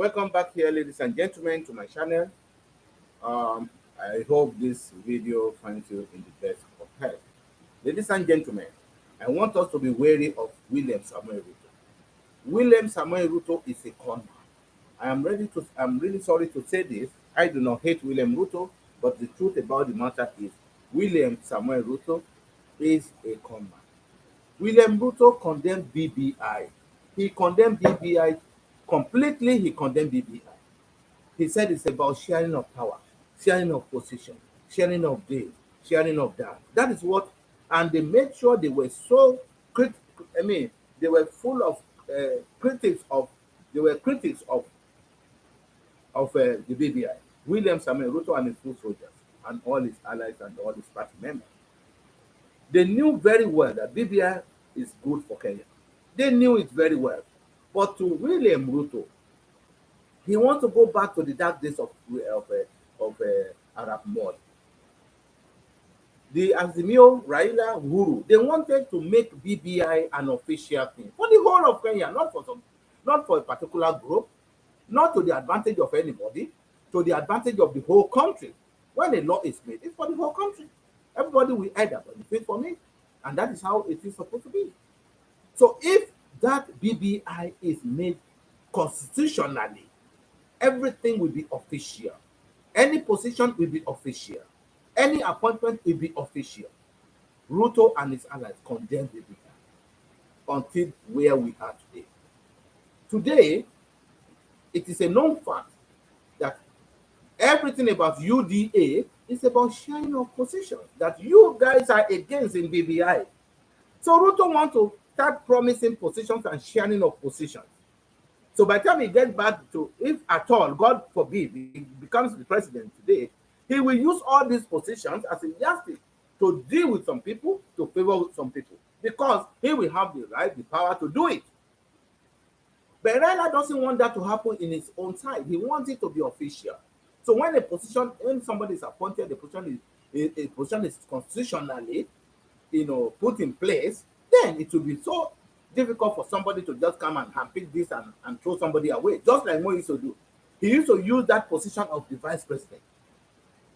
Welcome back here, ladies and gentlemen, to my channel. I hope this video finds you in the best of health. Ladies and gentlemen, I want us to be wary of William Samuel Ruto. William Samuel Ruto is a con man. I'm really sorry to say this. I do not hate William Ruto, but the truth about the matter is William Samuel Ruto is a con man. William Ruto condemned BBI. He condemned BBI completely. He condemned BBI. He said it's about sharing of power, sharing of position, sharing of this, sharing of that. That is what, and they made sure they were so crit. I mean, they were full of critics of. They were critics of the BBI. William Samuel Ruto and his full soldiers, and all his allies and all his party members. They knew very well that BBI is good for Kenya. They knew it very well. But to William Ruto, he wants to go back to the dark days of Arab mud. The Azimio, Raila, Uhuru, they wanted to make BBI an official thing for the whole of Kenya, not for a particular group, not to the advantage of anybody, to the advantage of the whole country. When a law is made, it's for the whole country. Everybody will either benefit from it, and that is how it is supposed to be. So if that BBI is made constitutionally, everything will be official. Any position will be official. Any appointment will be official. Ruto and his allies condemned BBI until where we are today. Today, it is a known fact that everything about UDA is about sharing of positions that you guys are against in BBI. So Ruto wants to start promising positions and sharing of positions. So by the time he gets back to, if at all, God forbid, he becomes the president today, he will use all these positions as a yardstick to deal with some people, to favor with some people, because he will have the right, the power to do it. But Raila doesn't want that to happen in his own side. He wants it to be official. So when somebody is appointed, the position is constitutionally, put in place, then it will be so difficult for somebody to just come and pick this and throw somebody away, just like Mo used to do. He used to use that position of the vice president,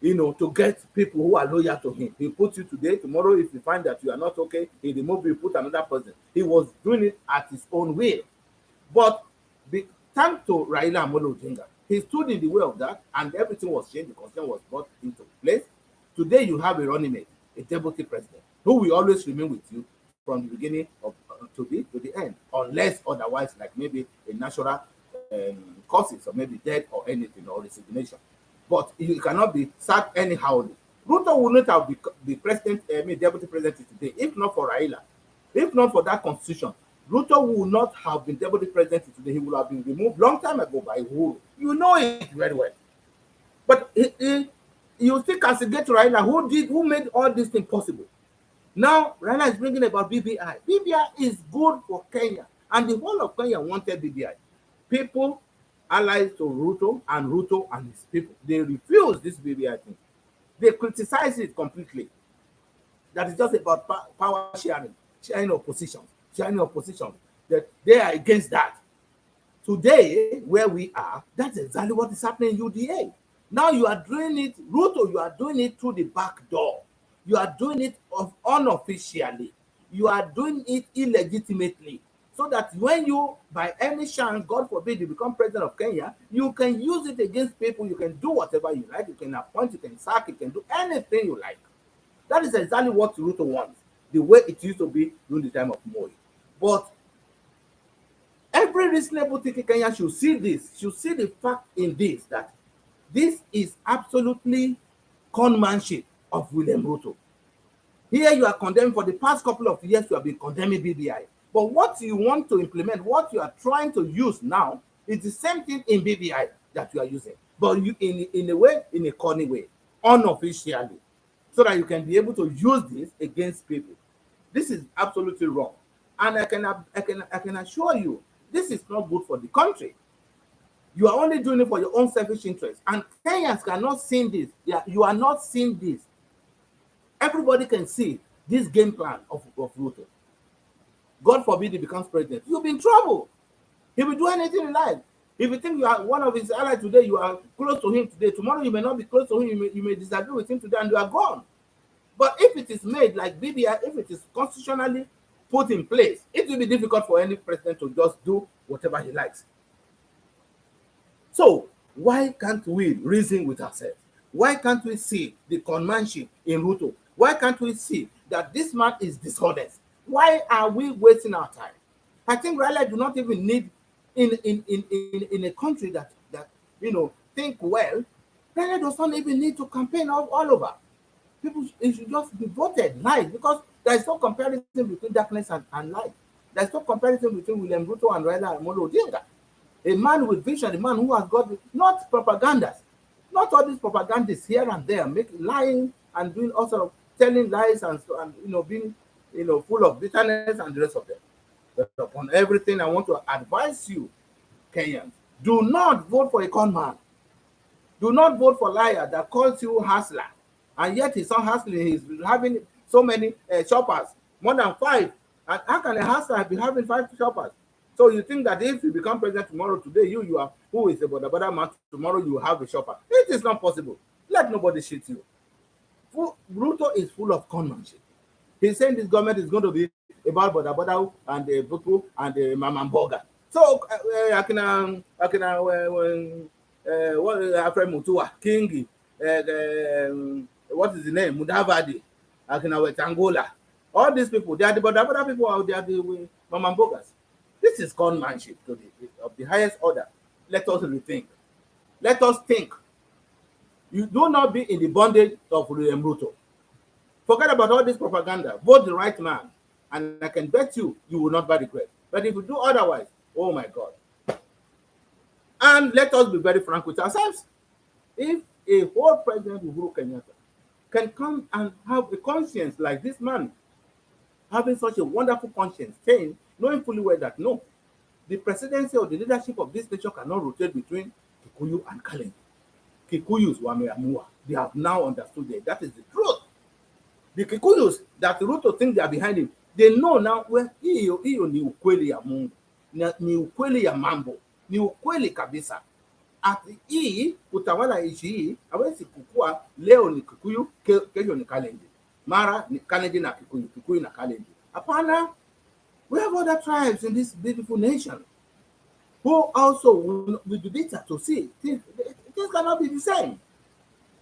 to get people who are loyal to him. He puts you today, tomorrow, if you find that you are not okay, he remove you, put another person. He was doing it at his own will. But thanks to Raila Amolo Odinga, he stood in the way of that, and everything was changed. The constitution was brought into place. Today, you have a running mate, a deputy president, who will always remain with you from the beginning to the end, unless otherwise, like maybe a natural causes, or maybe death or anything, or resignation. But you cannot be sacked anyhow. Ruto would not have the deputy president today if not for Raila, if not for that constitution. Ruto would not have been deputy president today. He would have been removed long time ago by Uhuru. You know it very well. But you still castigate Raila, who made all this thing possible. Now, Raila is bringing about BBI. BBI is good for Kenya, and the whole of Kenya wanted BBI. People allies to Ruto and his people, they refuse this BBI thing. They criticize it completely. That is just about power sharing of positions, that they are against that. Today, where we are, that's exactly what is happening in UDA. Now you are doing it, Ruto, you are doing it through the back door. You are doing it unofficially. You are doing it illegitimately. So that when you, by any chance, God forbid, you become president of Kenya, you can use it against people. You can do whatever you like. You can appoint, you can sack, you can do anything you like. That is exactly what Ruto wants, the way it used to be during the time of Moi. But every reasonable thinking Kenya should see this, should see the fact in this, that this is absolutely conmanship of William Ruto. Here you are condemning, for the past couple of years, you have been condemning BBI. But what you want to implement, what you are trying to use now, is the same thing in BBI that you are using. But you in a way, in a corny way, unofficially, so that you can be able to use this against people. This is absolutely wrong. And I can assure you, this is not good for the country. You are only doing it for your own selfish interest. And Kenyans cannot see this. Yeah, you are not seeing this. Everybody can see this game plan of Ruto. God forbid he becomes president. You'll be in trouble. He will do anything he likes. If you think you are one of his allies today, you are close to him today. Tomorrow you may not be close to him. You may disagree with him today, and you are gone. But if it is made like BBI, if it is constitutionally put in place, it will be difficult for any president to just do whatever he likes. So why can't we reason with ourselves? Why can't we see the conmanship in Ruto? Why can't we see that this man is dishonest? Why are we wasting our time? I think Raila do not even need in a country that think well. Raila does not even need to campaign all over. People should just be voted live, because there is no comparison between darkness and light. There is no comparison between William Ruto and Raila Amolo Odinga. A man with vision, a man who has got not propagandas, not all these propagandists here and there, making lying and doing all sort of telling lies and being full of bitterness and the rest of them. But upon everything, I want to advise you, Kenyans, do not vote for a con man. Do not vote for a liar that calls you hustler, and yet he's not hustling. He's having so many shoppers, more than 5. And how can a hustler be having 5 shoppers? So you think that if you become president tomorrow, today you are who is a boda man, tomorrow you have a shopper. It is not possible. Let nobody shit you. Ruto is full of conmanship. He's saying this government is going to be about boda and the Buku and the Mamamboga. So what Alfred Mutua, Kingi, what is the name? Mudavadi, Tangola. All these people, they are the boda people out there, the Mamambogas. This is conmanship of the highest order. Let us rethink. Let us think. You do not be in the bondage of William Ruto. Forget about all this propaganda. Vote the right man, and I can bet you will not buy regret. But if you do otherwise, oh my God. And let us be very frank with ourselves. If a whole President Uhuru Kenyatta can come and have a conscience like this man, having such a wonderful conscience, saying, knowing fully well that no, the presidency or the leadership of this nation cannot rotate between Kikuyu and Kalenjin. Kikuyus were Meamua. They have now understood that is the truth. The Kikuyus that Ruto think they are behind him, they know now where ni ukweli ya Mungu, ni ukweli ya mambo, ni ukweli kabisa. Ati hii utawala ishi hii hawezi kukua leo ni Kikuyu, kesho ni Kalenjin. Mara ni Kalenjin na Kikuyu, Kikuyu na Kalenjin. Hapana. We have other tribes in this beautiful nation who also will be bitter to see things cannot be the same.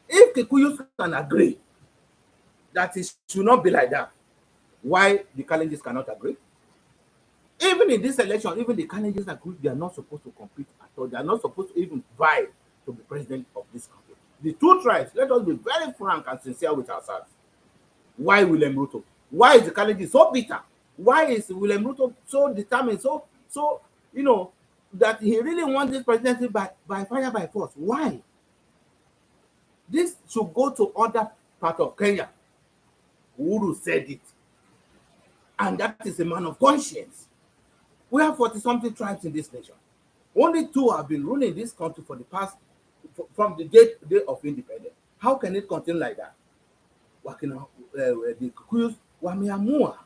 If Kikuyus can agree that it should not be like that, why the Kalenjins cannot agree? Even in this election, even the Kalenjins agree they are not supposed to compete at all. They are not supposed to even vie to be president of this country. The two tribes, let us be very frank and sincere with ourselves. Why William Ruto? Why is the Kalenjin so bitter? Why is William Ruto so determined, so that he really wants this presidency by fire, by force? Why? This should go to other part of Kenya. Uhuru said it. And that is a man of conscience. We have 40-something tribes in this nation. Only 2 have been ruling this country for the past, from the day of independence. How can it continue like that? The Kikuyus were Meamua.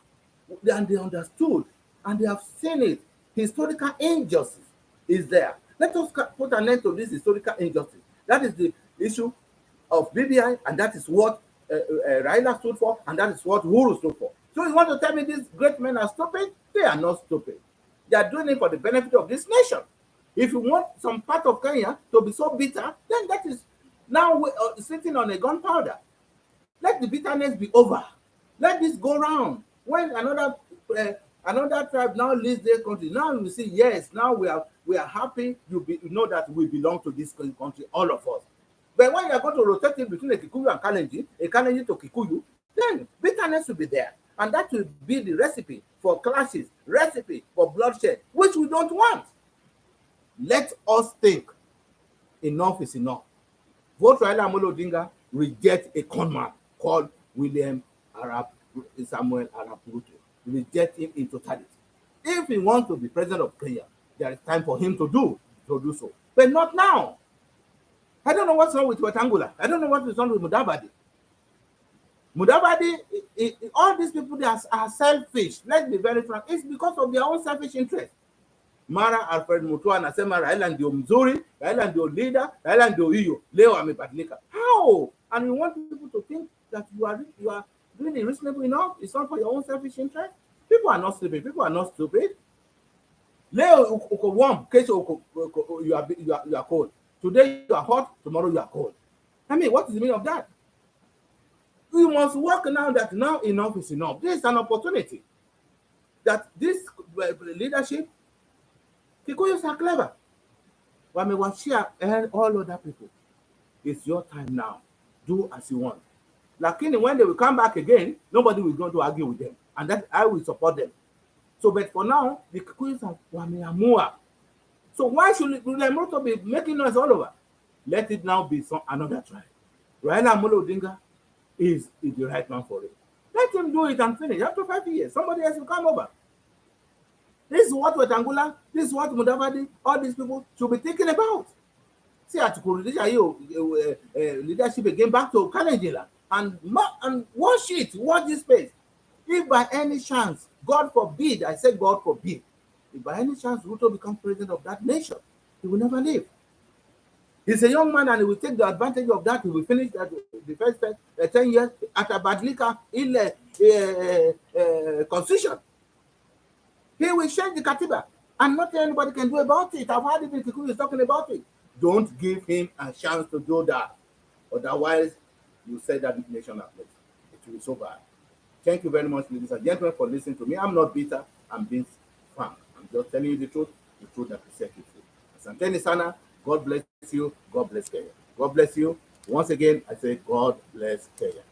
And they understood, and they have seen it. Historical injustice is there. Let us put an end to this historical injustice. That is the issue of BBI, and that is what Raila stood for, and that is what Uhuru stood for. So you want to tell me these great men are stupid? They are not stupid. They are doing it for the benefit of this nation. If you want some part of Kenya to be so bitter, then that is now sitting on a gunpowder. Let the bitterness be over. Let this go round. When another tribe now leads their country, now you see, yes, now we are happy. You know that we belong to this country, all of us. But when you are going to rotate it between a Kikuyu and Kalenjin, a Kalenjin to Kikuyu, then bitterness will be there. And that will be the recipe for clashes, recipe for bloodshed, which we don't want. Let us think. Enough is enough. Vote Raila Amolo Odinga, reject a conman called William Samuel Arap Ruto. Reject him in totality. If he wants to be president of Kenya, there is time for him to do so. But not now. I don't know what's wrong with Wetangula. I don't know what is wrong with Mudavadi. All these people, they are selfish. Let's be very frank. It's because of their own selfish interest. Mara Alfred Mutua anasema Raila ndio mzuri, Raila ndio leader, Raila ndio hiyo. Leo amebadilika. How? And you want people to think that you are really reasonable enough? It's not for your own selfish interest? People are not stupid. People are not stupid. Leo uko warm, kesho you are cold. Today you are hot, tomorrow you are cold. I mean, what is the meaning of that? We must work now that now enough is enough. This is an opportunity that this leadership, Kikuyus are clever. Wamewashia all other people. It's your time now. Do as you want. Lakini when they will come back again, nobody will go to argue with them. And that I will support them. So, but for now, the Kikuyus are wameamua. So why should William Ruto be making noise all over? Let it now be another tribe. Raila Amolo Odinga is the right man for it. Let him do it and finish. After 5 years, somebody else will come over. This is what Wetangula, this is what Mudavadi, all these people should be thinking about. See, at leadership again back to Kalejila and watch it, watch this space. If by any chance, God forbid, I said God forbid, if by any chance Ruto becomes president of that nation, he will never leave. He's a young man and he will take the advantage of that. He will finish that, the first 10 years at a Badlika in constitution. He will change the Katiba and nothing anybody can do about it. I've heard even Kikuyu is talking about it. Don't give him a chance to do that. Otherwise, you say that nation at least. It will be so bad. Thank you very much, ladies and gentlemen, for listening to me. I'm not bitter. I'm being frank. I'm just telling you the truth that we set you free. Asanteni sana. God bless you. God bless Kenya. God bless you. Once again, I say God bless Kenya.